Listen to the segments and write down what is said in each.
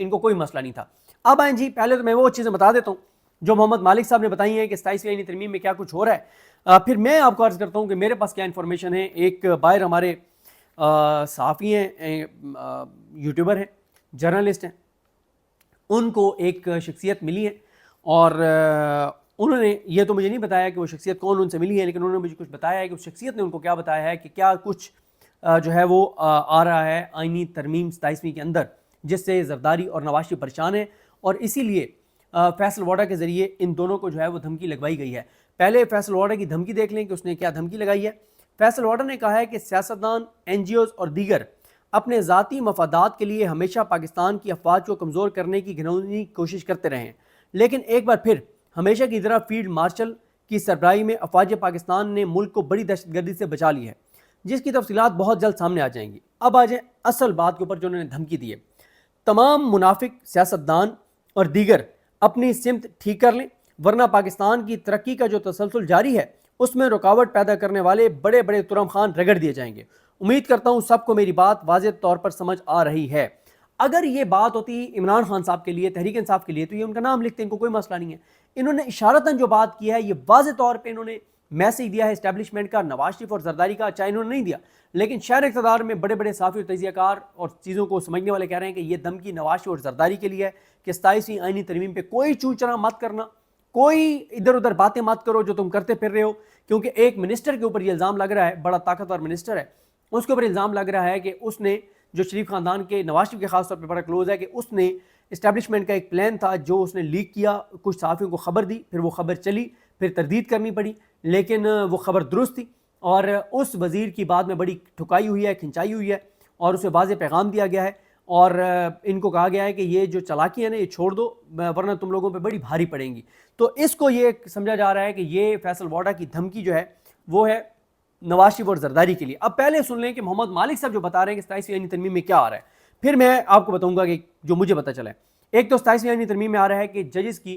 ان کو کوئی مسئلہ نہیں تھا۔ اب آئیں جی، پہلے تو میں وہ چیزیں بتا دیتا ہوں جو محمد مالک صاحب نے بتائی ہیں کہ 27ویں آئینی ترمیم میں کیا کچھ ہو رہا ہے، پھر میں آپ کو عرض کرتا ہوں کہ میرے پاس کیا انفارمیشن ہے۔ ایک باہر ہمارے صحافی ہیں، یوٹیوبر ہیں، جرنلسٹ ہیں، ان کو ایک شخصیت ملی ہے اور انہوں نے یہ تو مجھے نہیں بتایا کہ وہ شخصیت کون ان سے ملی ہے، لیکن انہوں نے مجھے کچھ بتایا ہے کہ اس شخصیت نے ان کو کیا بتایا ہے کہ کیا کچھ جو ہے وہ آ رہا ہے آئینی ترمیم 27ویں کے اندر، جس سے زرداری اور نواز شریف پریشان ہیں، اور اسی لیے فیصل واڈا کے ذریعے ان دونوں کو جو ہے وہ دھمکی لگوائی گئی ہے۔ پہلے فیصل واڈا کی دھمکی دیکھ لیں کہ اس نے کیا دھمکی لگائی ہے۔ فیصل واڈا نے کہا ہے کہ سیاستدان، این جی اوز اور دیگر اپنے ذاتی مفادات کے لیے ہمیشہ پاکستان کی افواج کو کمزور کرنے کی گھناؤنی کوشش کرتے رہے ہیں، لیکن ایک بار پھر ہمیشہ کی طرح فیلڈ مارشل کی سربراہی میں افواج پاکستان نے ملک کو بڑی دہشت گردی سے بچا لی ہے، جس کی تفصیلات بہت جلد سامنے آ جائیں گی۔ اب آ جائیں اصل بات کے اوپر جو انہوں نے دھمکی دی ہے۔ تمام منافق سیاستدان اور دیگر اپنی سمت ٹھیک کر لیں، ورنہ پاکستان کی ترقی کا جو تسلسل جاری ہے اس میں رکاوٹ پیدا کرنے والے بڑے بڑے ترم خان رگڑ دیے جائیں گے۔ امید کرتا ہوں سب کو میری بات واضح طور پر سمجھ آ رہی ہے۔ اگر یہ بات ہوتی عمران خان صاحب کے لیے، تحریک انصاف کے لیے، تو یہ ان کا نام لکھتے، ان کو کوئی مسئلہ نہیں ہے۔ انہوں نے اشارتاً جو بات کی ہے، یہ واضح طور پہ انہوں نے میسیج دیا ہے اسٹیبلشمنٹ کا، نواز شریف اور زرداری کا، چاہے انہوں نے نہیں دیا، لیکن شہر اقتدار میں بڑے بڑے صحافی اور تجزیہ کار اور چیزوں کو سمجھنے والے کہہ رہے ہیں کہ یہ دھمکی نواز شریف اور زرداری کے لیے ہے کہ 27ویں آئینی ترمیم پہ کوئی چوچنا مت کرنا، کوئی ادھر ادھر باتیں مت کرو جو تم کرتے پھر رہے ہو، کیونکہ ایک منسٹر کے اوپر یہ الزام لگ رہا ہے، بڑا طاقتور منسٹر ہے، اس کے اوپر الزام لگ رہا ہے کہ اس نے، جو شریف خاندان کے، نواز شریف کے خاص طور پہ بڑا کلوز ہے، کہ اس نے اسٹیبلشمنٹ کا ایک پلان تھا جو اس نے لیک کیا، کچھ صحافیوں کو خبر دی، پھر وہ خبر چلی، پھر تردید کرنی پڑی، لیکن وہ خبر درست تھی، اور اس وزیر کی بعد میں بڑی ٹھکائی ہوئی ہے، کھنچائی ہوئی ہے، اور اسے واضح پیغام دیا گیا ہے، اور ان کو کہا گیا ہے کہ یہ جو چالاکی ہے نا یہ چھوڑ دو، ورنہ تم لوگوں پہ بڑی بھاری پڑیں گی۔ تو اس کو یہ سمجھا جا رہا ہے کہ یہ فیصل واڈا کی دھمکی جو ہے وہ ہے نواز شریف اور زرداری کے لیے۔ اب پہلے سن لیں کہ محمد مالک صاحب جو بتا رہے ہیں کہ 27ویں آئینی ترمیم میں کیا آ رہا ہے، پھر میں آپ کو بتاؤں گا کہ جو مجھے پتہ چلا ہے۔ ایک تو 27ویں آئینی ترمیم میں آ رہا ہے کہ ججز کی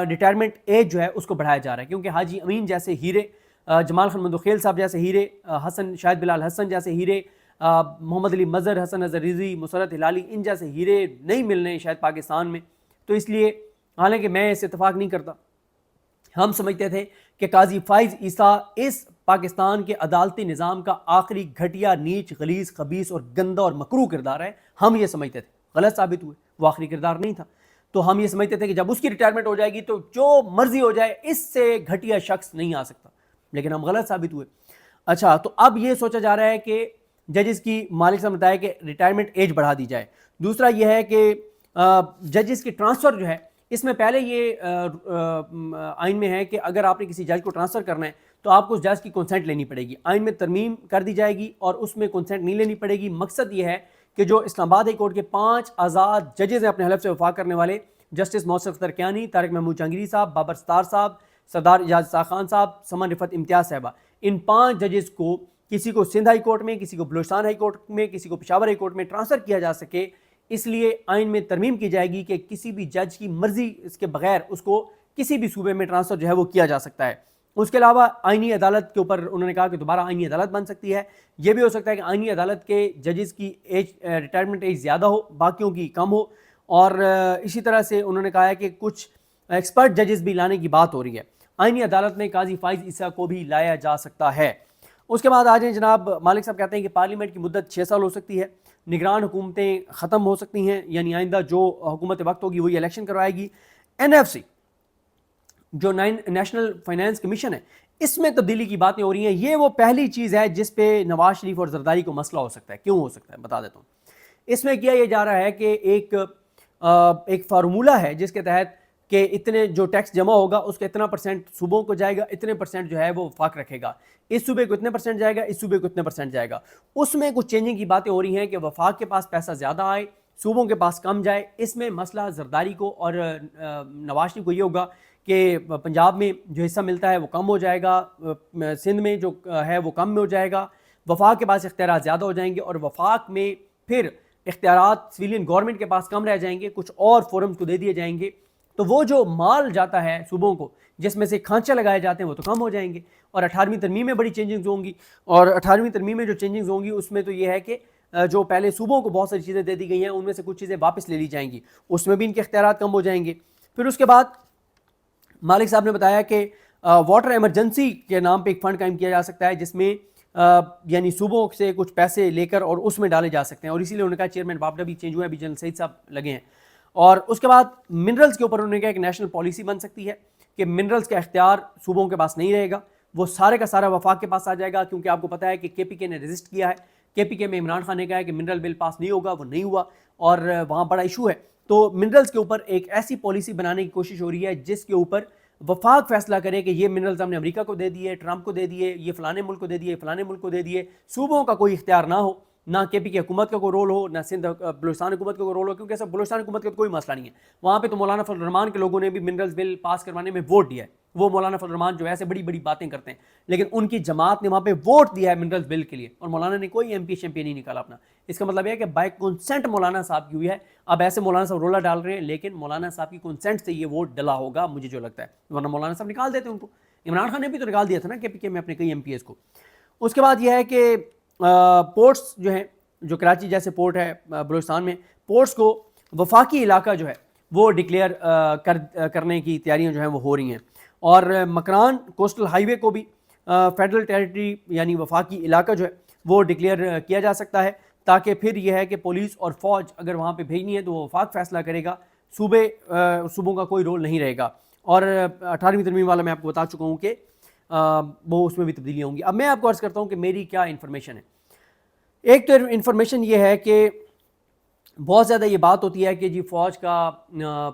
ریٹائرمنٹ ایج جو ہے اس کو بڑھایا جا رہا ہے، کیونکہ حاجی امین جیسے ہیرے، جمال خان مندوخیل صاحب جیسے ہیرے، حسن شاہد بلال حسن جیسے ہیرے، محمد علی مظہر، حسن اظہر رضوی، مسرت ہلالی، ان جیسے ہیرے نہیں ملنے شاید پاکستان میں۔ تو اس لیے، حالانکہ میں اس اتفاق نہیں کرتا، ہم سمجھتے تھے کہ قاضی فائز عیسیٰ اس پاکستان کے عدالتی نظام کا آخری گھٹیا، نیچ، غلیظ، خبیث اور گندا اور مکروہ کردار ہے، ہم یہ سمجھتے تھے، غلط ثابت ہوئے، وہ آخری کردار نہیں تھا۔ تو ہم یہ سمجھتے تھے کہ جب اس کی ریٹائرمنٹ ہو جائے گی تو جو مرضی ہو جائے اس سے گھٹیا شخص نہیں آ سکتا، لیکن ہم غلط ثابت ہوئے۔ اچھا، تو اب یہ سوچا جا رہا ہے کہ ججز کی، مالک صاحب نے بتایا کہ ریٹائرمنٹ ایج بڑھا دی جائے۔ دوسرا یہ ہے کہ ججز کی ٹرانسفر جو ہے، اس میں پہلے یہ آئین میں ہے کہ اگر آپ نے کسی جج کو ٹرانسفر کرنا ہے تو آپ کو اس جج کی کنسنٹ لینی پڑے گی۔ آئین میں ترمیم کر دی جائے گی اور اس میں کنسنٹ نہیں لینی پڑے گی۔ مقصد یہ ہے کہ جو اسلام آباد ہائی کورٹ کے 5 آزاد ججز ہیں اپنے حلف سے وفا کرنے والے، جسٹس محسن اختر کیانی، طارق محمود جہانگیری صاحب، بابر ستار صاحب، سردار اعجاز اسحاق خان صاحب، سمن رفعت امتیاز صاحبہ، ان 5 ججز کو کسی کو سندھ ہائی کورٹ میں، کسی کو بلوچستان ہائی کورٹ میں، کسی کو پشاور ہائی کورٹ میں ٹرانسفر کیا جا سکے، اس لیے آئین میں ترمیم کی جائے گی کہ کسی بھی جج کی مرضی اس کے بغیر اس کو کسی بھی صوبے میں ٹرانسفر جو ہے وہ کیا جا سکتا ہے۔ اس کے علاوہ آئینی عدالت کے اوپر انہوں نے کہا کہ دوبارہ آئینی عدالت بن سکتی ہے۔ یہ بھی ہو سکتا ہے کہ آئینی عدالت کے ججز کی ریٹائرمنٹ ایج زیادہ ہو، باقیوں کی کم ہو، اور اسی طرح سے انہوں نے کہا ہے کہ کچھ ایکسپرٹ ججز بھی لانے کی بات ہو رہی ہے۔ آئینی عدالت میں قاضی فائز عیسیٰ کو بھی لایا جا سکتا ہے۔ اس کے بعد آ جائیں جناب، مالک صاحب کہتے ہیں کہ پارلیمنٹ کی مدت 6 سال ہو سکتی ہے، نگران حکومتیں ختم ہو سکتی ہیں، یعنی آئندہ جو حکومت وقت ہوگی وہی الیکشن کروائے گی۔ این ایف سی جو نیشنل فائنانس کمیشن ہے، اس میں تبدیلی کی باتیں ہو رہی ہیں۔ یہ وہ پہلی چیز ہے جس پہ نواز شریف اور زرداری کو مسئلہ ہو سکتا ہے۔ کیوں ہو سکتا ہے بتا دیتا ہوں۔ اس میں کیا یہ جا رہا ہے کہ ایک فارمولہ ہے جس کے تحت کہ اتنے جو ٹیکس جمع ہوگا اس کا اتنا پرسنٹ صوبوں کو جائے گا، اتنے پرسنٹ جو ہے وہ وفاق رکھے گا، اس صوبے کو اتنے پرسنٹ جائے گا، اس صوبے کو اتنے پرسنٹ جائے گا۔ اس میں کچھ چینجنگ کی باتیں ہو رہی ہیں کہ وفاق کے پاس پیسہ زیادہ آئے، صوبوں کے پاس کم جائے۔ اس میں مسئلہ زرداری کو اور نواز شریف کو یہ ہوگا کہ پنجاب میں جو حصہ ملتا ہے وہ کم ہو جائے گا، سندھ میں جو ہے وہ کم میں ہو جائے گا، وفاق کے پاس اختیارات زیادہ ہو جائیں گے، اور وفاق میں پھر اختیارات سویلین گورنمنٹ کے پاس کم رہ جائیں گے، کچھ اور فورمز کو دے دیے جائیں گے۔ تو وہ جو مال جاتا ہے صوبوں کو، جس میں سے کھانچے لگائے جاتے ہیں، وہ تو کم ہو جائیں گے۔ اور 18ویں ترمیم میں بڑی چینجنگز ہوں گی، اور 18ویں ترمیم میں جو چینجنگز ہوں گی اس میں تو یہ ہے کہ جو پہلے صوبوں کو بہت ساری چیزیں دے دی گئی ہیں ان میں سے کچھ چیزیں واپس لے لی جائیں گی, اس میں بھی ان کے اختیارات کم ہو جائیں گے. پھر اس کے بعد مالک صاحب نے بتایا کہ واٹر ایمرجنسی کے نام پہ ایک فنڈ قائم کیا جا سکتا ہے جس میں یعنی صوبوں سے کچھ پیسے لے کر اور اس میں ڈالے جا سکتے ہیں, اور اسی لیے انہوں نے کہا چیئرمین باپڈا بھی چینج ہوا ہے, ابھی جنرل سعید صاحب لگے ہیں. اور اس کے بعد منرلز کے اوپر انہوں نے کہا ایک نیشنل پالیسی بن سکتی ہے کہ منرلز کا اختیار صوبوں کے پاس نہیں رہے گا, وہ سارے کا سارا وفاق کے پاس آ جائے گا, کیونکہ آپ کو پتہ ہے کہ کے پی کے نے رجسٹ کیا ہے, کے پی کے میں عمران خان نے کہا ہے کہ منرل بل پاس نہیں ہوگا, وہ نہیں ہوا اور وہاں بڑا ایشو ہے. تو منرلز کے اوپر ایک ایسی پالیسی بنانے کی کوشش ہو رہی ہے جس کے اوپر وفاق فیصلہ کرے کہ یہ منرلز ہم نے امریکہ کو دے دیے, ٹرمپ کو دے دیے, یہ فلانے ملک کو دے دیے, فلانے ملک کو دے دیے, صوبوں کا کوئی اختیار نہ ہو, نہ کے پی کی حکومت کا کوئی رول ہو, نہ سندھ بلوچستان حکومت کا کوئی رول ہو, کیونکہ ایسا بلوچستان حکومت کا کوئی مسئلہ نہیں ہے. وہاں پہ تو مولانا فضل الرحمان کے لوگوں نے بھی منرلز بل پاس کروانے میں ووٹ دیا ہے, وہ مولانا فضل الرحمان جو ایسے بڑی بڑی باتیں کرتے ہیں, لیکن ان کی جماعت نے وہاں پہ ووٹ دیا ہے منرلز بل کے لیے, اور مولانا نے کوئی ایم پی شیمپی نہیں نکالا اپنا. اس کا مطلب یہ ہے کہ بائی کنسنٹ مولانا صاحب کی ہوئی ہے. اب ایسے مولانا صاحب رولا ڈال رہے ہیں, لیکن مولانا صاحب کی کنسنٹ سے یہ ووٹ ڈلا ہوگا مجھے جو لگتا ہے, ورنہ مولانا صاحب نکال دیتے ان کو. عمران خان نے بھی تو نکال دیا تھا نا کے پی کے میں اپنے کئی ایم پی ایس کو. اس کے بعد یہ ہے کہ پورٹس جو ہیں, جو کراچی جیسے پورٹ ہے بلوچستان میں, پورٹس کو وفاقی علاقہ جو ہے وہ ڈکلیئر کرنے کی تیاریاں جو ہیں وہ ہو رہی ہیں, اور مکران کوسٹل ہائی وے کو بھی فیڈرل ٹیریٹری یعنی وفاقی علاقہ جو ہے وہ ڈکلیئر کیا جا سکتا ہے, تاکہ پھر یہ ہے کہ پولیس اور فوج اگر وہاں پہ بھیجنی ہے تو وہ وفاق فیصلہ کرے گا, صوبوں کا کوئی رول نہیں رہے گا. اور 18ویں ترمیم والا میں آپ کو بتا چکا ہوں کہ وہ اس میں بھی تبدیلیاں ہوں گی. اب میں آپ کو عرض کرتا ہوں کہ میری کیا انفارمیشن ہے. ایک تو انفارمیشن یہ ہے کہ بہت زیادہ یہ بات ہوتی ہے کہ جی فوج کا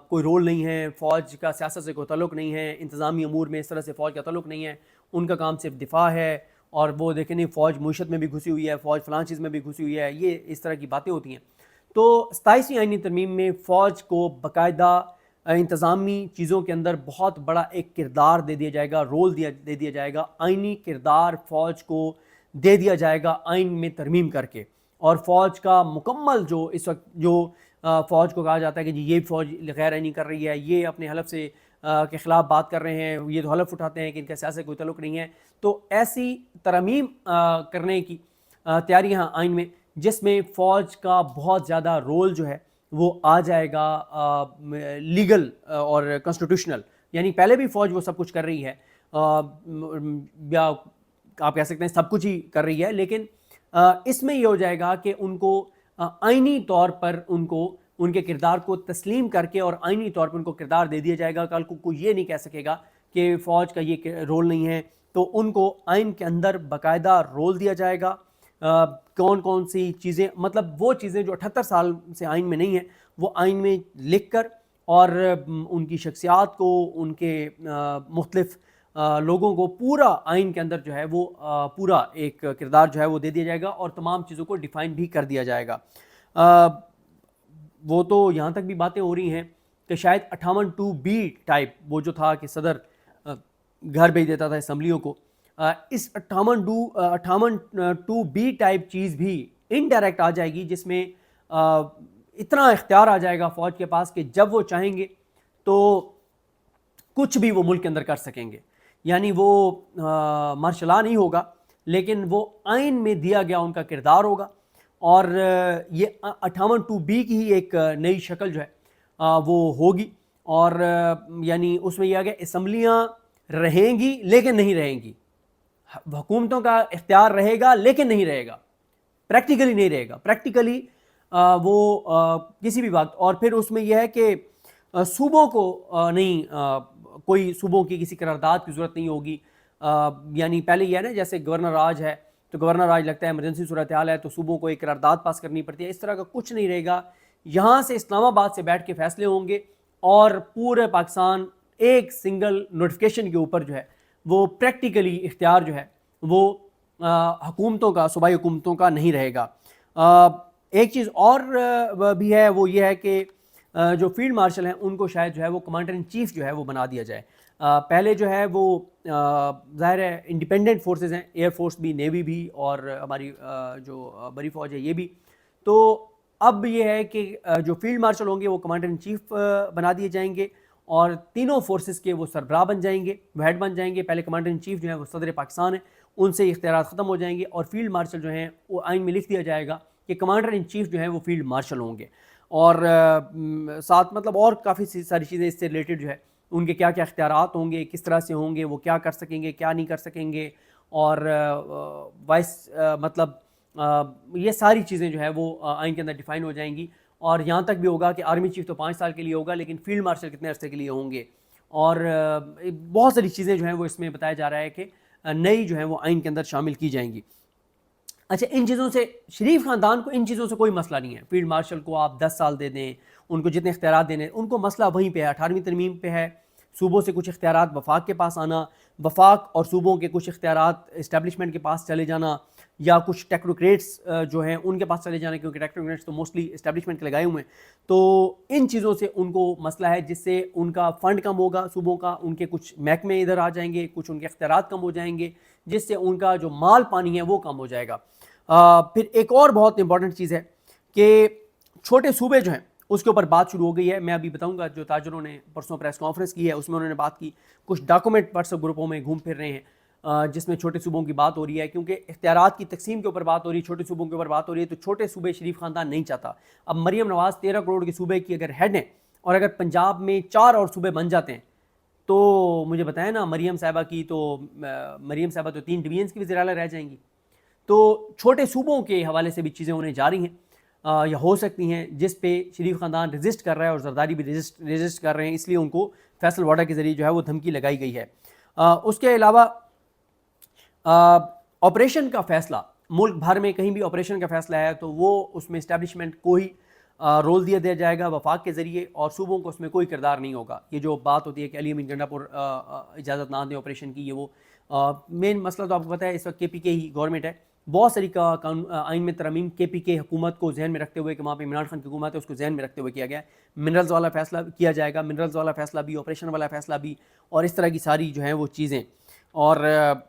کوئی رول نہیں ہے, فوج کا سیاست سے کوئی تعلق نہیں ہے, انتظامی امور میں اس طرح سے فوج کا تعلق نہیں ہے, ان کا کام صرف دفاع ہے, اور وہ دیکھیں نہیں فوج معیشت میں بھی گھسی ہوئی ہے, فوج فلاں چیز میں بھی گھسی ہوئی ہے, یہ اس طرح کی باتیں ہوتی ہیں. تو 27ویں آئینی ترمیم میں فوج کو باقاعدہ انتظامی چیزوں کے اندر بہت بڑا ایک کردار دے دیا جائے گا, رول دے دیا جائے گا, آئینی کردار فوج کو دے دیا جائے گا آئین میں ترمیم کر کے. اور فوج کا مکمل جو اس وقت جو فوج کو کہا جاتا ہے کہ جی یہ فوج غیر آئینی کر رہی ہے, یہ اپنے حلف سے کے خلاف بات کر رہے ہیں, یہ تو حلف اٹھاتے ہیں کہ ان کا سیاست سے کوئی تعلق نہیں ہے, تو ایسی ترمیم کرنے کی تیاریاں آئین میں جس میں فوج کا بہت زیادہ رول جو ہے وہ آ جائے گا لیگل اور کانسٹیٹیوشنل. یعنی پہلے بھی فوج وہ سب کچھ کر رہی ہے, یا آپ کہہ سکتے ہیں سب کچھ ہی کر رہی ہے, لیکن اس میں یہ ہو جائے گا کہ ان کو آئینی طور پر ان کے کردار کو تسلیم کر کے اور آئینی طور پر ان کو کردار دے دیا جائے گا. کل کو کوئی یہ نہیں کہہ سکے گا کہ فوج کا یہ رول نہیں ہے, تو ان کو آئین کے اندر باقاعدہ رول دیا جائے گا. کون کون سی چیزیں, مطلب وہ چیزیں جو 78 سال سے آئین میں نہیں ہیں وہ آئین میں لکھ کر, اور ان کی شخصیات کو, ان کے مختلف لوگوں کو پورا آئین کے اندر جو ہے وہ پورا ایک کردار جو ہے وہ دے دیا جائے گا, اور تمام چیزوں کو ڈیفائن بھی کر دیا جائے گا. وہ تو یہاں تک بھی باتیں ہو رہی ہیں کہ شاید 58(2)B ٹائپ وہ جو تھا کہ صدر گھر بھیج دیتا تھا اسمبلیوں کو, اس 58(2)B ٹائپ چیز بھی انڈائریکٹ آ جائے گی, جس میں اتنا اختیار آ جائے گا فوج کے پاس کہ جب وہ چاہیں گے تو کچھ بھی وہ ملک کے اندر کر سکیں گے. یعنی وہ مارشل لا نہیں ہوگا, لیکن وہ آئین میں دیا گیا ان کا کردار ہوگا, اور یہ 58(2)B کی ہی ایک نئی شکل جو ہے وہ ہوگی. اور یعنی اس میں یہ آ گیا اسمبلیاں رہیں گی لیکن نہیں رہیں گی, حکومتوں کا اختیار رہے گا لیکن نہیں رہے گا, پریکٹیکلی نہیں رہے گا, پریکٹیکلی وہ کسی بھی وقت. اور پھر اس میں یہ ہے کہ صوبوں کو نہیں, کوئی صوبوں کی کسی قرارداد کی ضرورت نہیں ہوگی. یعنی پہلے یہ ہے نا جیسے گورنر راج ہے, تو گورنر راج لگتا ہے ایمرجنسی صورتحال ہے تو صوبوں کو ایک قرارداد پاس کرنی پڑتی ہے, اس طرح کا کچھ نہیں رہے گا. یہاں سے اسلام آباد سے بیٹھ کے فیصلے ہوں گے, اور پورے پاکستان ایک سنگل نوٹیفیکیشن کے اوپر جو ہے وہ پریکٹیکلی اختیار جو ہے وہ حکومتوں کا, صوبائی حکومتوں کا نہیں رہے گا. ایک چیز اور بھی ہے, وہ یہ ہے کہ جو فیلڈ مارشل ہیں ان کو شاید جو ہے وہ کمانڈر ان چیف جو ہے وہ بنا دیا جائے. پہلے جو ہے وہ ظاہر ہے انڈیپینڈنٹ فورسز ہیں, ایئر فورس بھی, نیوی بھی, اور ہماری جو بڑی فوج ہے یہ بھی. تو اب یہ ہے کہ جو فیلڈ مارشل ہوں گے وہ کمانڈر ان چیف بنا دیے جائیں گے, اور تینوں فورسز کے وہ سربراہ بن جائیں گے, ہیڈ بن جائیں گے. پہلے کمانڈر ان چیف جو ہے وہ صدر پاکستان ہے, ان سے اختیارات ختم ہو جائیں گے, اور فیلڈ مارشل جو ہیں وہ آئین میں لکھ دیا جائے گا کہ کمانڈر ان چیف جو ہے وہ فیلڈ مارشل ہوں گے، اور ساتھ مطلب اور کافی ساری چیزیں اس سے ریلیٹڈ جو ہے ان کے کیا کیا اختیارات ہوں گے، کس طرح سے ہوں گے، وہ کیا کر سکیں گے، کیا نہیں کر سکیں گے، اور وائس مطلب یہ ساری چیزیں جو ہے وہ آئین کے اندر ڈیفائن ہو جائیں گی، اور یہاں تک بھی ہوگا کہ آرمی چیف تو 5 سال کے لیے ہوگا لیکن فیلڈ مارشل کتنے عرصے کے لیے ہوں گے، اور بہت ساری چیزیں جو ہیں وہ اس میں بتایا جا رہا ہے کہ نئی جو ہیں وہ آئین کے اندر شامل کی جائیں گی۔ اچھا، ان چیزوں سے شریف خاندان کو ان چیزوں سے کوئی مسئلہ نہیں ہے، فیلڈ مارشل کو آپ 10 سال دے دیں، ان کو جتنے اختیارات دینے، ان کو مسئلہ وہیں پہ ہے، 18ویں ترمیم پہ ہے، صوبوں سے کچھ اختیارات وفاق کے پاس آنا، وفاق اور صوبوں کے کچھ اختیارات اسٹیبلشمنٹ کے پاس چلے جانا، یا کچھ ٹیکنوکریٹس جو ہیں ان کے پاس چلے جانا، کیونکہ ٹیکنوکریٹس تو موسٹلی اسٹیبلشمنٹ کے لگائے ہوئے ہیں، تو ان چیزوں سے ان کو مسئلہ ہے، جس سے ان کا فنڈ کم ہوگا صوبوں کا، ان کے کچھ محکمے ادھر آ جائیں گے، کچھ ان کے اختیارات کم ہو جائیں گے، جس سے ان کا جو مال پانی ہے وہ کم ہو جائے گا۔ پھر ایک اور بہت امپورٹنٹ چیز ہے کہ چھوٹے صوبے جو ہیں اس کے اوپر بات شروع ہو گئی ہے، میں ابھی بتاؤں گا، جو تاجروں نے پرسوں پریس کانفرنس کی ہے اس میں انہوں نے بات کی، کچھ ڈاکومنٹ واٹس گروپوں میں گھوم پھر رہے ہیں جس میں چھوٹے صوبوں کی بات ہو رہی ہے، کیونکہ اختیارات کی تقسیم کے اوپر بات ہو رہی ہے، چھوٹے صوبوں کے اوپر بات ہو رہی ہے، تو چھوٹے صوبے شریف خاندان نہیں چاہتا۔ اب مریم نواز 13 کروڑ کے صوبے کی اگر ہیڈ ہیں، اور اگر پنجاب میں 4 اور صوبے بن جاتے ہیں تو مجھے بتائیں نا، مریم صاحبہ تو 3 ڈویژنس کی وزیر اعلیٰ رہ جائیں گی۔ تو چھوٹے صوبوں کے حوالے سے بھی چیزیں ہونے جا رہی ہیں یا ہو سکتی ہیں، جس پہ شریف خاندان رجسٹ کر رہا ہے، اور زرداری بھی رجسٹ کر رہے ہیں، اس لیے ان کو فیصل واڈا کے ذریعے جو ہے وہ دھمکی لگائی گئی ہے۔ اس کے علاوہ آپریشن کا فیصلہ، ملک بھر میں کہیں بھی آپریشن کا فیصلہ ہے تو وہ اس میں اسٹیبلشمنٹ کو ہی رول دیا جائے گا وفاق کے ذریعے، اور صوبوں کو اس میں کوئی کردار نہیں ہوگا۔ یہ جو بات ہوتی ہے کہ علی امین گنڈا پور اجازت نہ دیں آپریشن کی، یہ وہ مین مسئلہ تو آپ کو پتہ ہے، اس وقت KPK ہی گورنمنٹ ہے، بہت ساری آئین میں ترمیم KPK حکومت کو ذہن میں رکھتے ہوئے، کہ وہاں پہ عمران خان کی حکومت ہے، اس کو ذہن میں رکھتے ہوئے کیا گیا ہے۔ منرلز والا فیصلہ کیا جائے گا، منرلز والا فیصلہ بھی، آپریشن والا فیصلہ بھی، اور اس طرح کی ساری جو ہیں وہ چیزیں، اور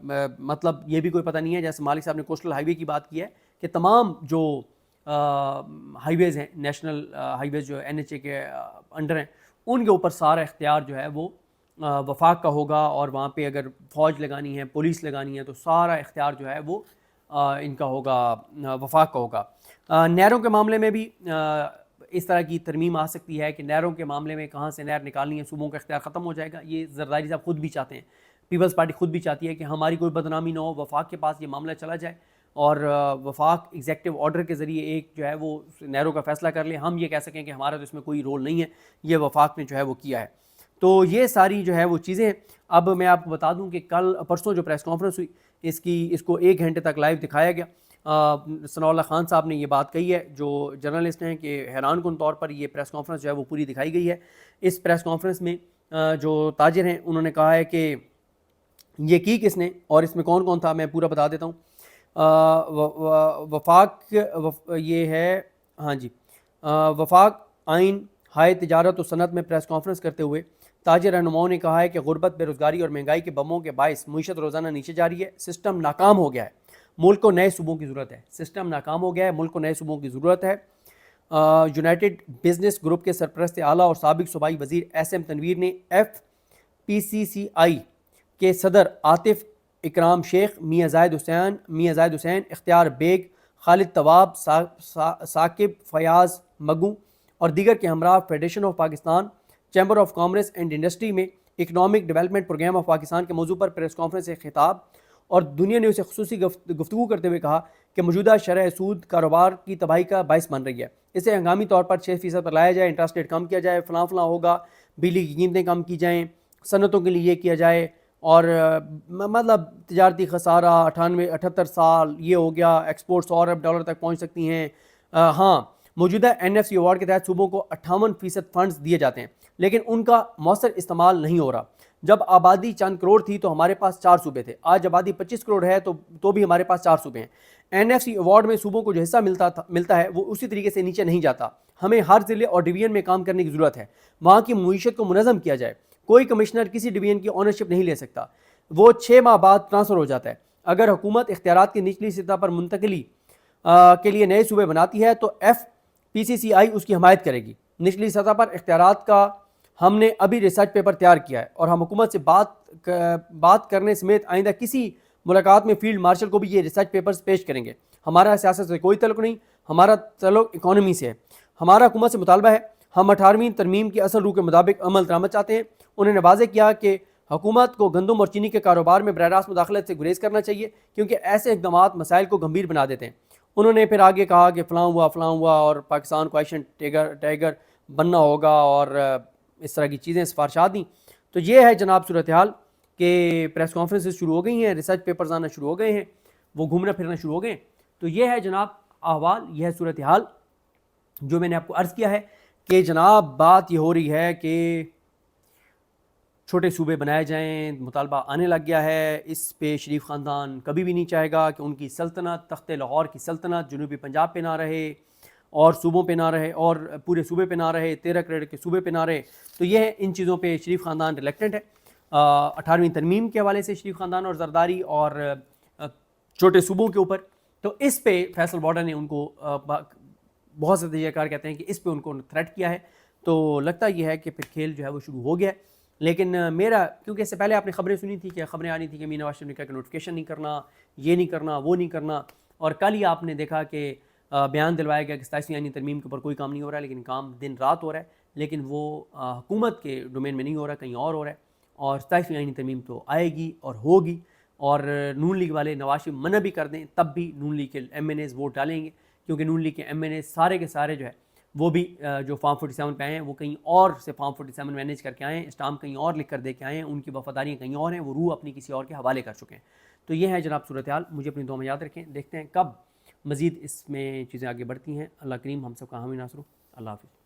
مطلب یہ بھی کوئی پتہ نہیں ہے، جیسے مالک صاحب نے کوسٹل ہائی وے کی بات کی ہے، کہ تمام جو ہائی ویز ہیں، نیشنل ہائی ویز جو NHA کے انڈر ہیں، ان کے اوپر سارا اختیار جو ہے وہ وفاق کا ہوگا، اور وہاں پہ اگر فوج لگانی ہے، پولیس لگانی ہے، تو سارا اختیار جو ہے وہ ان کا ہوگا، وفاق کا ہوگا۔ نہروں کے معاملے میں بھی اس طرح کی ترمیم آ سکتی ہے کہ نہروں کے معاملے میں کہاں سے نہر نکالنی ہے، صوبوں کا اختیار ختم ہو جائے گا۔ یہ زرداری صاحب خود بھی چاہتے ہیں، پیپلز پارٹی خود بھی چاہتی ہے کہ ہماری کوئی بدنامی نہ ہو، وفاق کے پاس یہ معاملہ چلا جائے، اور وفاق ایگزیکٹو آرڈر کے ذریعے ایک جو ہے وہ نہروں کا فیصلہ کر لے، ہم یہ کہہ سکیں کہ ہمارا تو اس میں کوئی رول نہیں ہے، یہ وفاق نے جو ہے وہ کیا ہے۔ تو یہ ساری جو ہے وہ چیزیں ہیں۔ اب میں آپ کو بتا دوں کہ پرسوں جو پریس کانفرنس ہوئی، اس کو 1 گھنٹے تک لائیو دکھایا گیا۔ ثناء اللہ خان صاحب نے یہ بات کہی ہے، جو جرنلسٹ ہیں، کہ حیران کن طور پر یہ پریس کانفرنس جو ہے وہ پوری دکھائی گئی ہے۔ اس پریس کانفرنس میں جو تاجر ہیں انہوں نے کہا ہے کہ یہ کی کس نے اور اس میں کون کون تھا، میں پورا بتا دیتا ہوں۔ وفاق یہ ہے، ہاں جی، وفاق آئین ہائے تجارت و صنعت میں پریس کانفرنس کرتے ہوئے تاجر رہنماؤں نے کہا ہے کہ غربت، بے روزگاری اور مہنگائی کے بموں کے باعث معیشت روزانہ نیچے جا رہی ہے، سسٹم ناکام ہو گیا ہے، ملک کو نئے صوبوں کی ضرورت ہے، سسٹم ناکام ہو گیا ہے، ملک کو نئے صوبوں کی ضرورت ہے۔ یونائٹڈ بزنس گروپ کے سرپرست اعلیٰ اور سابق صوبائی وزیر SM تنویر نے FPCCI کے صدر عاطف اکرام شیخ، میاں زاہد حسین، اختیار بیگ، خالد طواب، ثاقب فیاض مگو اور دیگر کے ہمراہ federation of Pakistan, chamber of commerce and industry میں economic development programme of Pakistan کے موضوع پر پریس کانفرنس سے خطاب، اور دنیا نے اسے خصوصی گفتگو کرتے ہوئے کہا کہ موجودہ شرح سود کاروبار کی تباہی کا باعث بن رہی ہے، اسے ہنگامی طور پر 6% پر لایا جائے، انٹرسٹ ریٹ کم کیا جائے، فلاں ہوگا، بجلی کی قیمتیں کم کی جائیں، صنعتوں کے لیے یہ کیا جائے، اور مطلب تجارتی خسارہ 78 سال یہ ہو گیا، ایکسپورٹس اور اب ڈالر تک پہنچ سکتی ہیں۔ ہاں، موجودہ NFC ایوارڈ کے تحت صوبوں کو 58% فنڈز دیے جاتے ہیں، لیکن ان کا مؤثر استعمال نہیں ہو رہا۔ جب آبادی چند کروڑ تھی تو ہمارے پاس 4 صوبے تھے، آج آبادی 25 کروڑ ہے تو بھی ہمارے پاس 4 صوبے ہیں۔ NFC ایوارڈ میں صوبوں کو جو حصہ ملتا ہے وہ اسی طریقے سے نیچے نہیں جاتا۔ ہمیں ہر ضلع اور ڈویژن میں کام کرنے کی ضرورت ہے، وہاں کی معیشت کو منظم کیا جائے۔ کوئی کمشنر کسی ڈویژن کی اونرشپ نہیں لے سکتا، وہ 6 ماہ بعد ٹرانسفر ہو جاتا ہے۔ اگر حکومت اختیارات کی نچلی سطح پر منتقلی کے لیے نئے صوبے بناتی ہے تو FPCCI اس کی حمایت کرے گی۔ نچلی سطح پر اختیارات کا ہم نے ابھی ریسرچ پیپر تیار کیا ہے، اور ہم حکومت سے بات کرنے سمیت آئندہ کسی ملاقات میں فیلڈ مارشل کو بھی یہ ریسرچ پیپرز پیش کریں گے۔ ہمارا سیاست سے کوئی تعلق نہیں، ہمارا تعلق اکانومی سے ہے. ہمارا حکومت سے مطالبہ ہے ہم 18ویں ترمیم کی اصل روح کے مطابق عمل درآمد چاہتے ہیں. انہوں نے واضح کیا کہ حکومت کو گندم اور چینی کے کاروبار میں براہ راست مداخلت سے گریز کرنا چاہیے کیونکہ ایسے اقدامات مسائل کو گمبھیر بنا دیتے ہیں. انہوں نے پھر آگے کہا کہ فلاں ہوا اور پاکستان کو ایشین ٹائیگر بننا ہوگا اور اس طرح کی چیزیں سفارشات دیں. تو یہ ہے جناب صورتحال کہ پریس کانفرنسز شروع ہو گئی ہیں, ریسرچ پیپرز آنا شروع ہو گئے ہیں, وہ گھومنا پھرنا شروع ہو گئے ہیں. تو یہ ہے جناب احوال, یہ ہے صورتحال جو میں نے آپ کو عرض کیا ہے کہ جناب بات یہ ہو رہی ہے کہ چھوٹے صوبے بنائے جائیں, مطالبہ آنے لگ گیا ہے. اس پہ شریف خاندان کبھی بھی نہیں چاہے گا کہ ان کی سلطنت, تخت لاہور کی سلطنت جنوبی پنجاب پہ نہ رہے اور صوبوں پہ نہ رہے اور پورے صوبے پہ نہ رہے, 13 کریڈ کے صوبے پہ نہ رہے. تو یہ ہے, ان چیزوں پہ شریف خاندان ریلیکٹنٹ ہے. 18ویں ترمیم کے حوالے سے شریف خاندان اور زرداری اور چھوٹے صوبوں کے اوپر, تو اس پہ فیصل بارڈر نے ان کو بہت سے تجزیہ کار کہتے ہیں کہ اس پہ ان کو تھریٹ کیا ہے. تو لگتا یہ ہے کہ پھر کھیل جو ہے وہ شروع ہو گیا ہے. لیکن میرا, کیونکہ اس سے پہلے آپ نے خبریں سنی تھی کہ خبریں آنی تھی کہ میر نواز شریف نے کہا کہ نوٹیفیکیشن نہیں کرنا, یہ نہیں کرنا, وہ نہیں کرنا, اور کل ہی آپ نے دیکھا کہ بیان دلوایا گیا کہ 27ویں آئینی ترمیم کے اوپر کوئی کام نہیں ہو رہا ہے, لیکن کام دن رات ہو رہا ہے, لیکن وہ حکومت کے ڈومین میں نہیں ہو رہا, کہیں اور ہو رہا ہے. اور 27ویں آئینی ترمیم تو آئے گی اور ہوگی, اور نون لیگ والے نواز شریف منع بھی کر دیں تب بھی نون لیگ کے ایم این ایز ووٹ ڈالیں گے, کیونکہ نون لیگ کے ایم این ایز سارے کے سارے جو ہے وہ بھی جو فارم 47 پہ آئے ہیں وہ کہیں اور سے فارم 47 مینیج کر کے آئے ہیں, اسٹامپ کہیں اور لکھ کر دے کے آئے ہیں, ان کی وفاداریاں کہیں اور ہیں, وہ روح اپنی کسی اور کے حوالے کر چکے ہیں. تو یہ ہے جناب صورتحال, مجھے اپنی دعا میں یاد رکھیں. دیکھتے ہیں کب مزید اس میں چیزیں آگے بڑھتی ہیں. اللہ کریم ہم سب کا حامی ناصر ہو. اللہ حافظ.